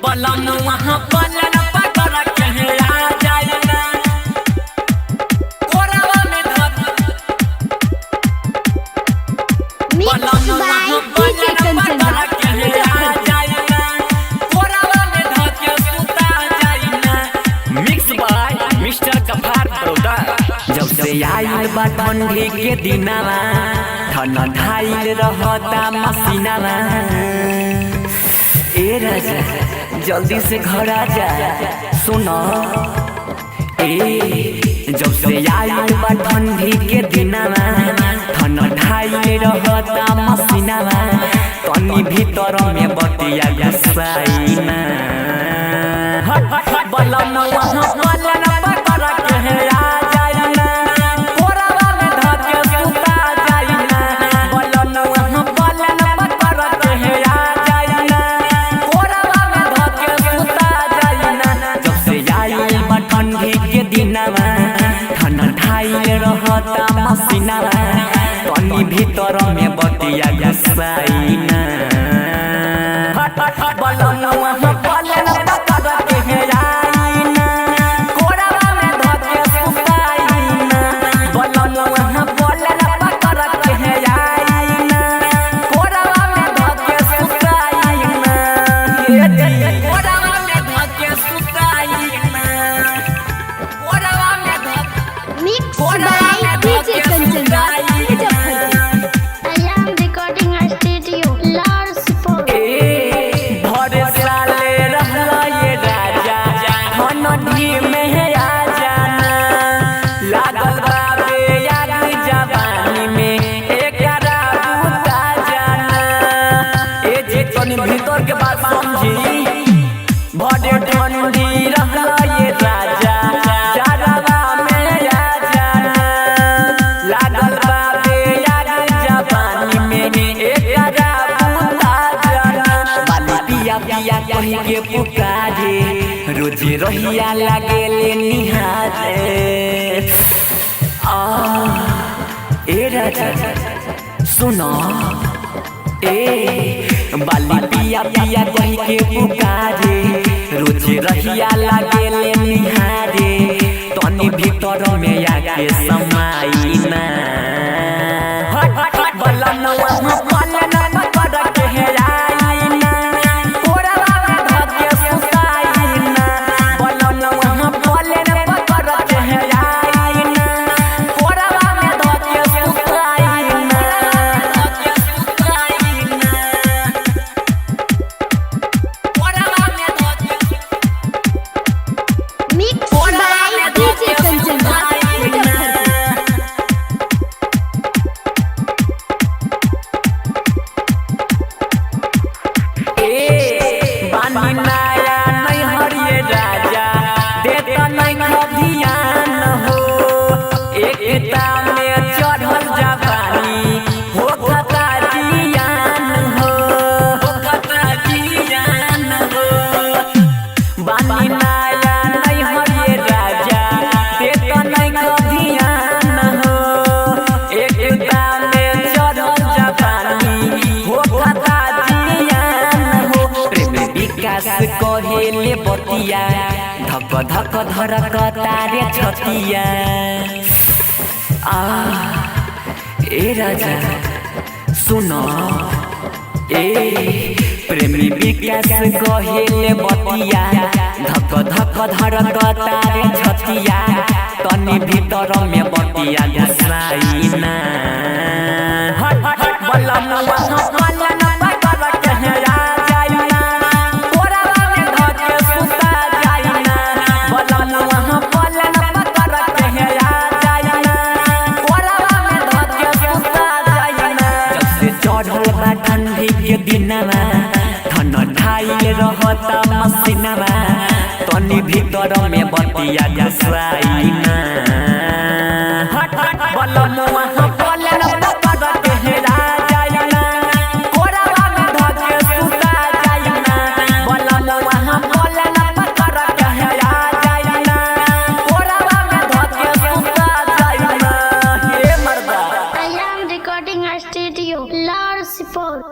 बलन वहाँ बलन पकड़ के आ जाएगा कोरावा में धर बलन वहाँ बलन पकड़ के आ जाएगा कोरावा में धर के सुता जाएगा। Mix by mister Gaffar Baroda. जब से आइल बा ठंडी के दिनवा ठंडा ढाइल रहता मसीनावा। ए राजा जल्दी से घर आ जा सुनो। जब से आइल बा ठंडी के दिनवा ठंडा ढाइल रहता मसीनावा। तनी भीतर में बतिया घसाइना बलन वहाँ बलन पकड़ के आ जाइना कोरावा में धर के सुता जाइना। बलन वहाँ बलन पकड़ के आ जाइना कोरावा में धर के सुता जाइना। जब से आइल बा ठंडी के दिनवा ठंडा ढाइल रहता मसीनावा। तनी भीतर में बतिया घसाइना बलन वहाँ बलन पकड़ के आइना कोरावा में धर के सुताइना। बलन वहाँ बलन पकड़ के आइना कोरावा में धर के सुताइना। कोरावा में धर के सुताइना कोरावा में धर मिक्स बाय डीजे कंचन आयाम रिकॉर्डिंग स्टूडियो लार्सफोर्ड। भरे साले रहला ये राजा ठंडी में आ जाना। लागल बाबे याद जवानी में एकरा बुता जाना। ए जे तनी भीतर के बात समझी। भरे ठंडी रहला ये राजा जरवा में आ जाना। लागल बाबे याद जवानी में एकरा बुता जाना। बाली पिया पिया कही के पुकारे रोज रहिया लागे ले निहारे। ए राजा सुनो। बाली पिया पिया कही के पुकारे रोज रहिया लागे ले निहारे। तनी भीतर में आके समाइना बलन वहाँ बलन पकड़ के आइना कोरावा में धर के सुताइना। बलन वहाँ बलन पकड़ के आइना कोरावा में धर के सुताइना। कोरावा में धर के मिक्स बाय डीजे कंचन बानी नाया नहीं हरिये राजा देता नहीं ध्यान हो। एकता में चढ़ल जवानी हो खता जियान हो खता जियान हो। बानी नाया नहीं हरिये राजा देता नहीं ध्यान हो। एकता में चढ़ल जवानी हो खता विकास कहेले बतिया धक धक धरक तारे छतिया। ए राजा सुनो। प्रेमी विकास कहेले बतिया धक धक धरक तारे छतिया। तनी भीतर में बतिया घसाइना बलन वहाँ बलन पकड़ के आ जाइना कोरावा में धर के सुता जाइना। बलन वहाँ बलन पकड़ के आ जाइना कोरावा में धर के सुता जाइना। जब से चढ़ल बा ठंडी के दिनवा ठंडा ढाइल रहता मसीनावा। तनी भीतर में बतिया घसाइना बलन वहाँ बलन पकड़ के आ जाइना कोरावा में धर के सुता जाइना। बलन वहाँ बलन पकड़ के आ जाइना कोरावा में धर के सुता जाइना। हे मर्दा आयाम recording studio Studio, Lars Support.